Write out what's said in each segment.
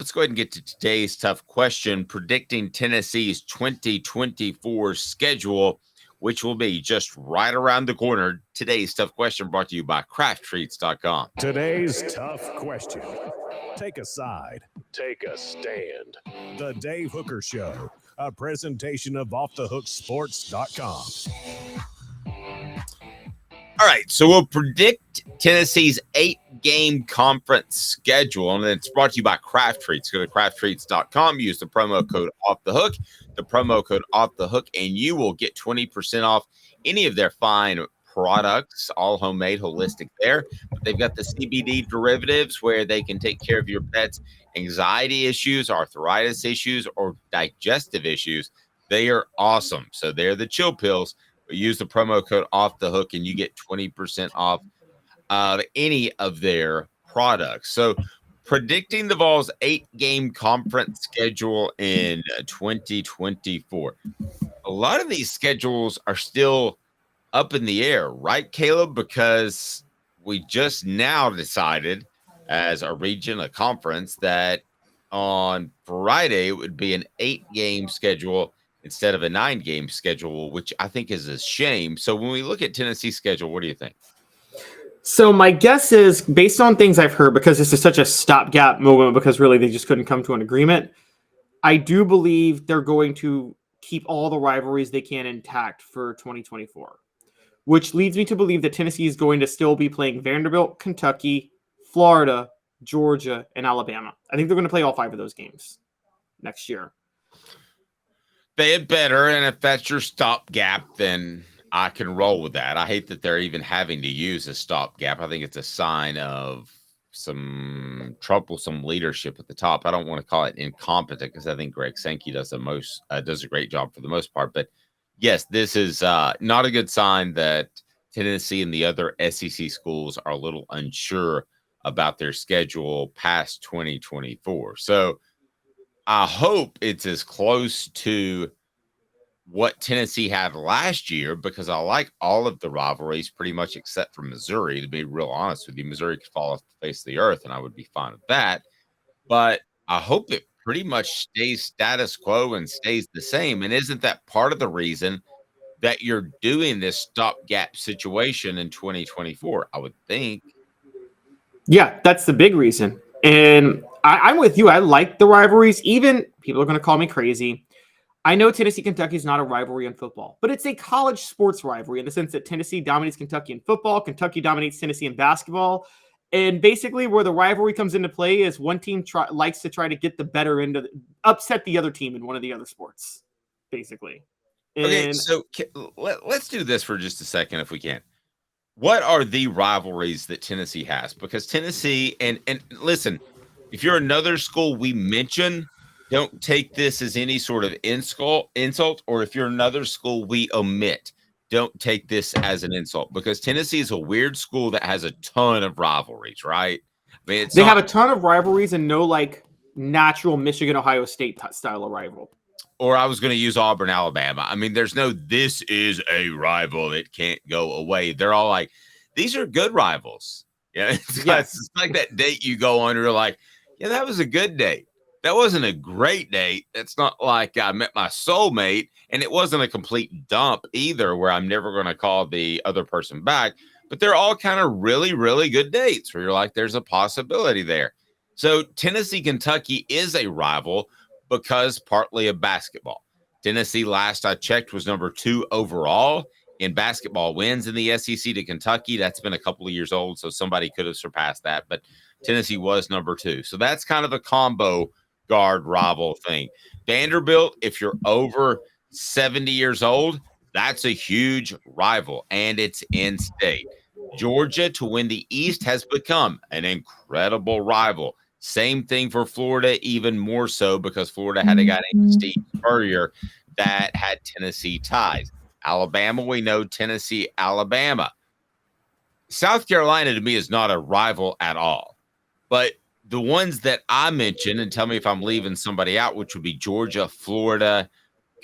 let's go ahead and get to today's tough question, predicting Tennessee's 2024 schedule, which will be just right around the corner. Today's tough question brought to you by crafttreats.com. Today's tough question. Take a side. Take a stand. The Dave Hooker Show, a presentation of offthehooksports.com. All right, so we'll predict Tennessee's 8-game conference schedule, and it's brought to you by Craft Treats. Go to crafttreats.com, use the promo code OFFTHEHOOK, and you will get 20% off any of their fine products, all homemade, holistic there. But they've got the CBD derivatives where they can take care of your pet's anxiety issues, arthritis issues, or digestive issues. They are awesome. So they're the chill pills. Use the promo code OFFTHEHOOK and you get 20% off of any of their products. So predicting the Vols' 8-game conference schedule in 2024. A lot of these schedules are still up in the air, right, Caleb? Because we just now decided as a region, a conference, that on Friday it would be an 8-game schedule instead of a 9-game schedule, which I think is a shame. So when we look at Tennessee's schedule, what do you think? So my guess is, based on things I've heard, because this is such a stopgap moment, because really they just couldn't come to an agreement, I do believe they're going to keep all the rivalries they can intact for 2024, which leads me to believe that Tennessee is going to still be playing Vanderbilt, Kentucky, Florida, Georgia, and Alabama. I think they're going to play all 5 of those games next year. They had better, and if that's your stopgap, then I can roll with that. I hate that they're even having to use a stopgap. I think it's a sign of some troublesome leadership at the top. I don't want to call it incompetent because I think Greg Sankey does a great job for the most part. But yes, this is not a good sign that Tennessee and the other SEC schools are a little unsure about their schedule past 2024. So I hope it's as close to what Tennessee had last year, because I like all of the rivalries pretty much except for Missouri, to be real honest with you. Missouri could fall off the face of the earth, and I would be fine with that. But I hope it pretty much stays status quo and stays the same. And isn't that part of the reason that you're doing this stopgap situation in 2024? I would think. Yeah, that's the big reason. And I'm with you. I like the rivalries. Even people are going to call me crazy. I know Tennessee-Kentucky is not a rivalry in football, but it's a college sports rivalry in the sense that Tennessee dominates Kentucky in football, Kentucky dominates Tennessee in basketball. And basically where the rivalry comes into play is one team likes to try to get the better end of upset the other team in one of the other sports, basically. Okay, so let's do this for just a second if we can. What are the rivalries that Tennessee has? Because Tennessee, and listen, if you're another school we mention, don't take this as any sort of insult, or if you're another school we omit, don't take this as an insult, because Tennessee is a weird school that has a ton of rivalries, right? I mean, they have a ton of rivalries and no like natural Michigan-Ohio State style of rival. Or I was going to use Auburn, Alabama. I mean, there's no, this is a rival that can't go away. They're all like, these are good rivals. Yeah, it's like that date you go on, you're like, yeah, that was a good date. That wasn't a great date. It's not like I met my soulmate, and it wasn't a complete dump either where I'm never going to call the other person back. But they're all kind of really, really good dates where you're like, there's a possibility there. So Tennessee, Kentucky is a rival because partly of basketball. Tennessee, last I checked, was number 2 overall in basketball wins in the SEC to Kentucky. That's been a couple of years old, so somebody could have surpassed that. But Tennessee was number 2. So that's kind of a combo guard rival thing. Vanderbilt, if you're over 70 years old, that's a huge rival, and it's in-state. Georgia, to win the East, has become an incredible rival. Same thing for Florida, even more so because Florida had a guy named Steve Spurrier that had Tennessee ties. Alabama, we know Tennessee, Alabama. South Carolina, to me, is not a rival at all. But the ones that I mentioned, and tell me if I'm leaving somebody out, which would be Georgia, Florida,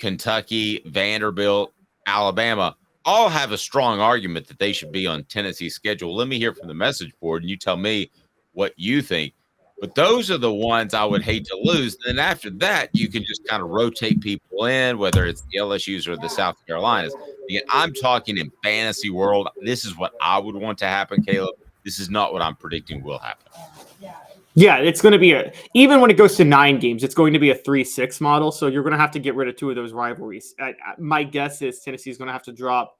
Kentucky, Vanderbilt, Alabama, all have a strong argument that they should be on Tennessee's schedule. Let me hear from the message board, and you tell me what you think. But those are the ones I would hate to lose. And then after that, you can just kind of rotate people in, whether it's the LSUs or the South Carolinas. Again, I'm talking in fantasy world. This is what I would want to happen, Caleb. This is not what I'm predicting will happen. Yeah, it's going to be even when it goes to 9 games, it's going to be a 3-6 model. So you're going to have to get rid of 2 of those rivalries. My guess is Tennessee's going to have to drop.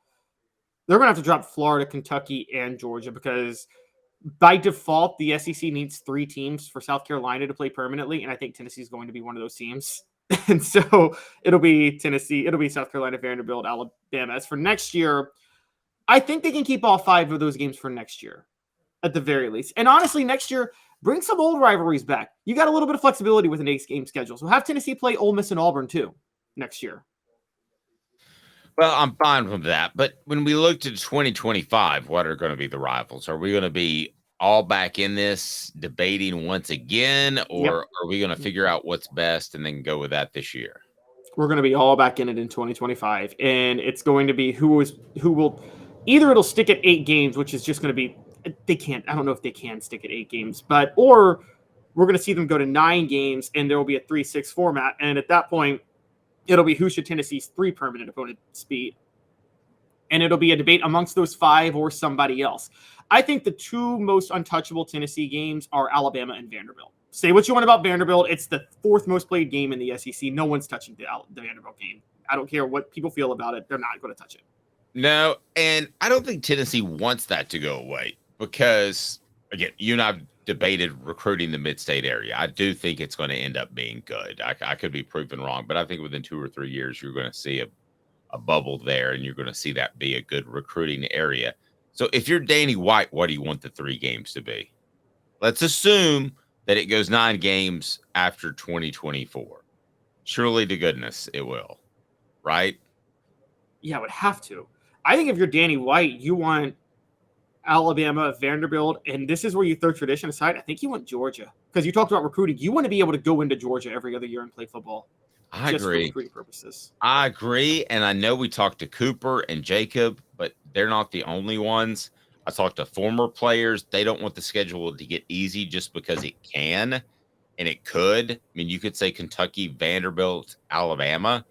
They're going to have to drop Florida, Kentucky, and Georgia because by default, the SEC needs 3 teams for South Carolina to play permanently. And I think Tennessee is going to be one of those teams. And so it'll be Tennessee, it'll be South Carolina, Vanderbilt, Alabama. As for next year, I think they can keep all 5 of those games for next year at the very least. And honestly, next year, bring some old rivalries back. You got a little bit of flexibility with an 8-game schedule. So have Tennessee play Ole Miss and Auburn too next year. Well, I'm fine with that. But when we look to 2025, what are going to be the rivals? Are we going to be all back in this debating once again, or are we going to figure out what's best and then go with that this year? We're going to be all back in it in 2025. And it's going to be who will either it'll stick at 8 games, which is just going to be I don't know if they can stick at 8 games, or we're going to see them go to 9 games and there will be a 3-6 format. And at that point, it'll be who should Tennessee's 3 permanent opponents beat. And it'll be a debate amongst those 5 or somebody else. I think the 2 most untouchable Tennessee games are Alabama and Vanderbilt. Say what you want about Vanderbilt. It's the 4th most played game in the SEC. No one's touching the Vanderbilt game. I don't care what people feel about it. They're not going to touch it. No, and I don't think Tennessee wants that to go away. Because, again, you and I have debated recruiting the mid-state area. I do think it's going to end up being good. I could be proven wrong, but I think within 2 or 3 years, you're going to see a bubble there, and you're going to see that be a good recruiting area. So if you're Danny White, what do you want the 3 games to be? Let's assume that it goes 9 games after 2024. Surely to goodness it will, right? Yeah, it would have to. I think if you're Danny White, you want Alabama, Vanderbilt, and this is where you throw tradition aside. I think you want Georgia because you talked about recruiting. You want to be able to go into Georgia every other year and play football. I agree. For recruiting purposes. I agree, and I know we talked to Cooper and Jacob, but they're not the only ones. I talked to former players. They don't want the schedule to get easy just because it can, and it could. I mean, you could say Kentucky, Vanderbilt, Alabama,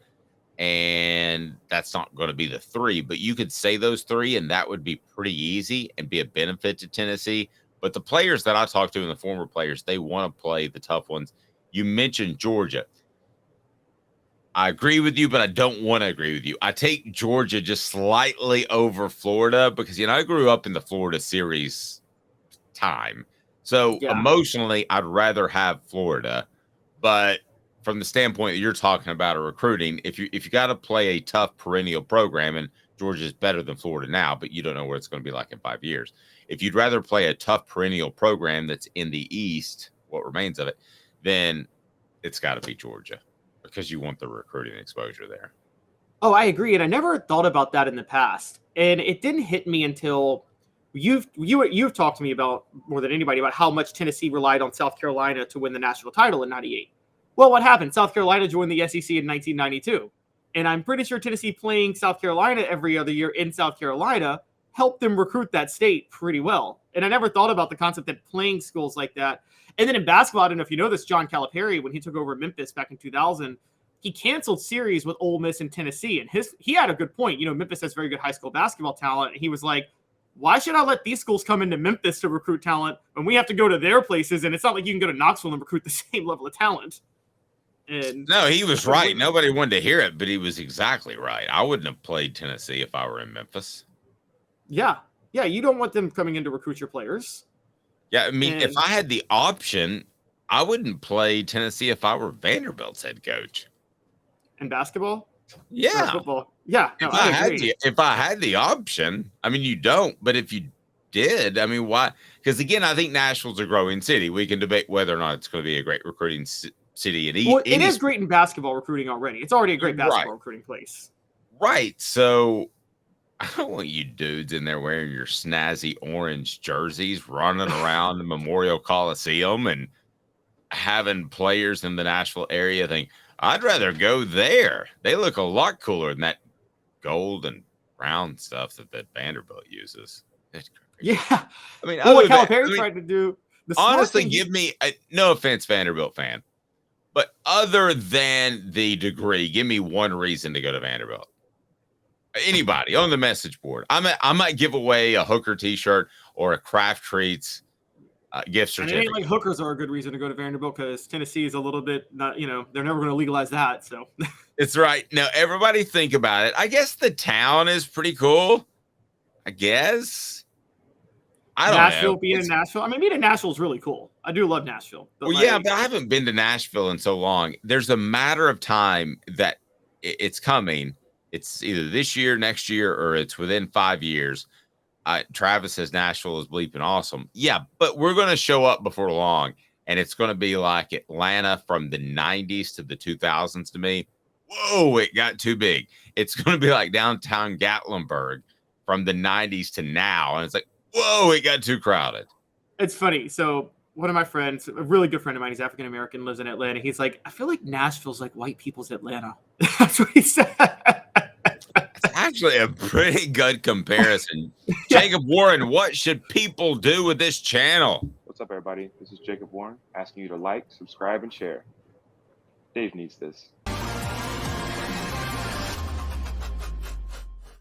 and that's not going to be the 3, but you could say those 3 and that would be pretty easy and be a benefit to Tennessee. But the players that I talked to and the former players, they want to play the tough ones. You mentioned Georgia. I agree with you, but I don't want to agree with you. I take Georgia just slightly over Florida because, I grew up in the Florida series time. So emotionally, I'd rather have Florida, but from the standpoint that you're talking about recruiting, if you got to play a tough perennial program, and Georgia's better than Florida now, but you don't know what it's going to be like in 5 years. If you'd rather play a tough perennial program that's in the East, what remains of it, then it's got to be Georgia because you want the recruiting exposure there. Oh, I agree. And I never thought about that in the past. And it didn't hit me until you've talked to me about more than anybody about how much Tennessee relied on South Carolina to win the national title in 98. Well, what happened? South Carolina joined the SEC in 1992. And I'm pretty sure Tennessee playing South Carolina every other year in South Carolina helped them recruit that state pretty well. And I never thought about the concept that playing schools like that. And then in basketball, I don't know if you know this, John Calipari, when he took over Memphis back in 2000, he canceled series with Ole Miss and Tennessee. And he had a good point. Memphis has very good high school basketball talent. And he was like, why should I let these schools come into Memphis to recruit talent when we have to go to their places? And it's not like you can go to Knoxville and recruit the same level of talent. And no, he was right. Nobody wanted to hear it, but he was exactly right. I wouldn't have played Tennessee if I were in Memphis. Yeah. Yeah, you don't want them coming in to recruit your players. Yeah, I mean, if I had the option, I wouldn't play Tennessee if I were Vanderbilt's head coach. In basketball? Yeah. Football? Yeah. No, if I had the option, I mean, you don't, but if you did, I mean, why? Because, again, I think Nashville's a growing city. We can debate whether or not it's going to be a great recruiting city. It is great in basketball recruiting already. It's already a great basketball recruiting place. Right. So I don't want you dudes in there wearing your snazzy orange jerseys, running around the Memorial Coliseum and having players in the Nashville area think, I'd rather go there. They look a lot cooler than that gold and brown stuff that Vanderbilt uses. Yeah. I mean, what Calipari tried to do Honestly, give me no offense, Vanderbilt fan, but other than the degree, give me one reason to go to Vanderbilt. Anybody on the message board. I might give away a Hooker T-shirt or a Kraft Treats gift certificate. And it ain't like hookers are a good reason to go to Vanderbilt because Tennessee is a little bit not, they're never going to legalize that. So it's right. Now, everybody think about it. I guess the town is pretty cool. I guess. I don't know. Being in Nashville. I mean, being in Nashville is really cool. I do love Nashville. But but I haven't been to Nashville in so long. There's a matter of time that it's coming. It's either this year, next year, or it's within 5 years. Travis says Nashville is bleeping awesome. Yeah, but we're going to show up before long, and it's going to be like Atlanta from the 90s to the 2000s to me. Whoa, it got too big. It's going to be like downtown Gatlinburg from the 90s to now, and it's like, whoa, it got too crowded. It's funny. So one of my friends, a really good friend of mine, he's African-American, lives in Atlanta. He's like, I feel like Nashville's like white people's Atlanta. That's what he said. It's actually a pretty good comparison. Jacob Warren, what should people do with this channel? What's up, everybody? This is Jacob Warren asking you to like, subscribe, and share. Dave needs this.